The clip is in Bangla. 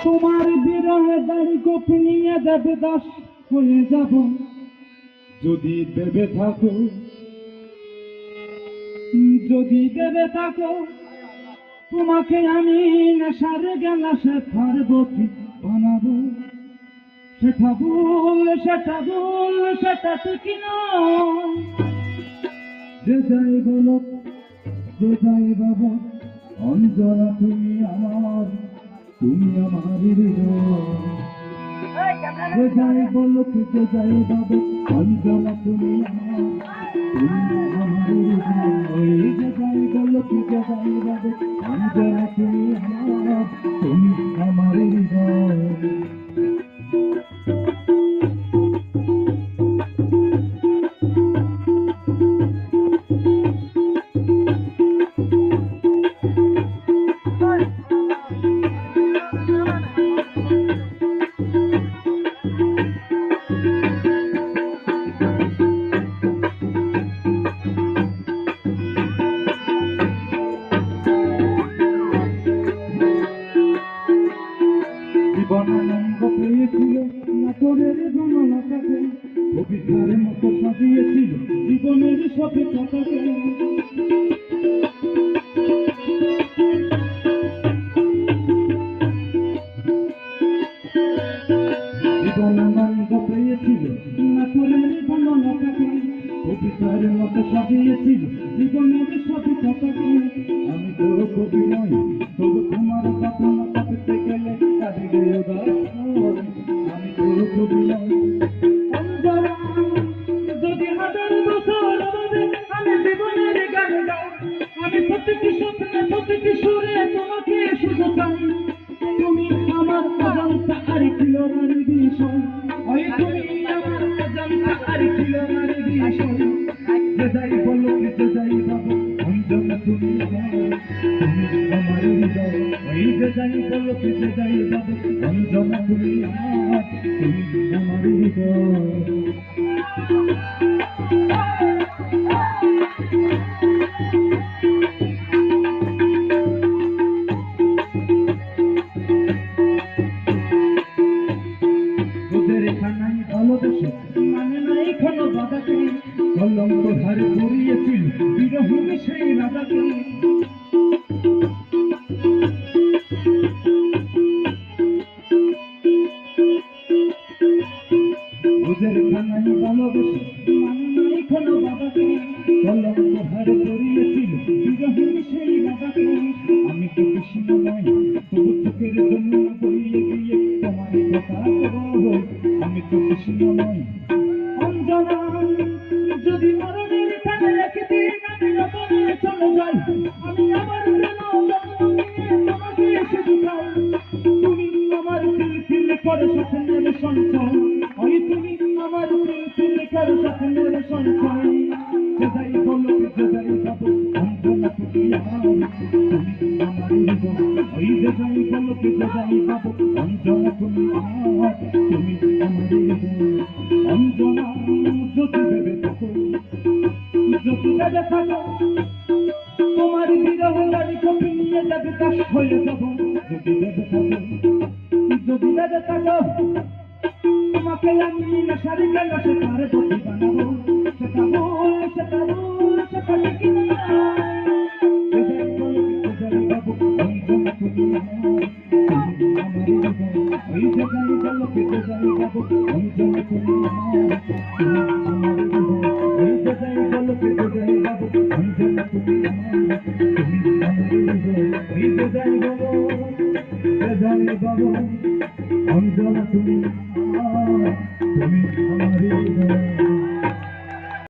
তোমার বিরহে দাড়ি গোপি নিয়ে দেবে দাস হয়ে যাব যদি দেবে থাকো, যদি দেবে থাকো তোমাকে আমি নেশার গেলাসে পার্বতী বানাবো। সেটা ভুল, সেটা ভুল, সেটা ঠিক নয়। যে যাই বলো, যে যাই বাবা, অঞ্জনা তুমি আমার, তুমি আমার হৃদয়। যে যাই বলো, যে যাই বাবা, অঞ্জনা তুমি আমার, তুমি আমার হৃদয়। যে যাই বলো, যে যাই বাবা, অঞ্জনা তুমি আমার, তুমি আমার হৃদয়। জীবনানন্দ পেয়েছিল নাটরের বনলতাকে, কবিতার মতো সাজিয়েছিল জীবনের সঠিকতাকে। জীবনানন্দ পেয়েছিল নাটরের বনলতাকে, কবিতার মতো সাজিয়েছিল জীবনের সঠিকতাকে। আমি তো কবি নই, তবু তোমার কখনো কাঁদতে গেলে কাঁদিবে উদাস। আমি তো কবি নই, যদি হাজার বছর বাদে আমি জীবনের গান গাই, আমি প্রতিটি স্বপ্নে প্রতিটি সুরে তোমাকে শুধু চাই। তুমি আমার অজান্তা আর কিলোর বিষয়, ওই তুমি আমার অজান্তা আর কিলোর বিষয়। যে যাই বলো, যে যাই বাবু, অঞ্জনা তুমি আমার, তুমি আমার হৃদয়। ওই যে যাই বলো, যে যাই বাবু, অঞ্জনা তুমি আমার, তুমি আমার হৃদয়। তোদের খানাই ভালোবেসে মানে নাই কোনো বাধাকে, কলঙ্ক ধারে পড়িয়েছিল বিরহী সেই রাধাকে। তোদের খানাই ভালোবেসে মানে নাই কোনো বাধাকে, কলঙ্ক ধারে পড়িয়েছিল বিরহী সেই রাধাকে। আমি তো কৃষ্ণ নয়, তবু চোখের জন্য বইয়ে গিয়ে তোমার কথা বলবো। আমি তো কৃষ্ণ নয় অঞ্জনা, যদি মরণের কানে একদিন আমি রতনে চলে যাই, আমি আবার যেন জন্ম নিয়ে তোমাকে শুধু চাই। তুমি আমার ফিল করে স্বপ্নের সঞ্চয়, ওই তুমি আমার ফিল করে স্বপ্নের সঞ্চয়। যে যাই বলো, যে যাই বাবু, অঞ্জনা তুমি আমার, তুমি আমার হৃদয়। ওই যে যাই বলো, যে যাই বাবু, অঞ্জনা তুমি আমার, তুমি আমার হৃদয়। অঞ্জনা যদি ভেবে থাকো, যদি ভেবে থাকো তোমার বিরহ গাড়ি কপি নিয়ে যাবে দাস হয়ে যাব। যদি ভেবে থাকো, যদি ভেবে থাকো তোমাকে আমি নেশার গেলাসে পার্বতী বানাবো। সেটা ভুল, সেটা ভুল, সেটা ঠিক নয়। যে যাই বলো, যে যাই বাবু, অঞ্জনা তুমি আমার, তুমি আমার হৃদয়। ওই যে যাই বলো, যে যাই বাবু, অঞ্জনা তুমি আমার, তুমি আমার হৃদয়। ওই যে যাই বলো, যে যাই বাবু, অঞ্জনা তুমি আমার, তুমি আমার হৃদয়। ওই যে যাই বলো, যে যাই বাবু, অঞ্জনা তুমি আমার, তুমি আমার হৃদয়।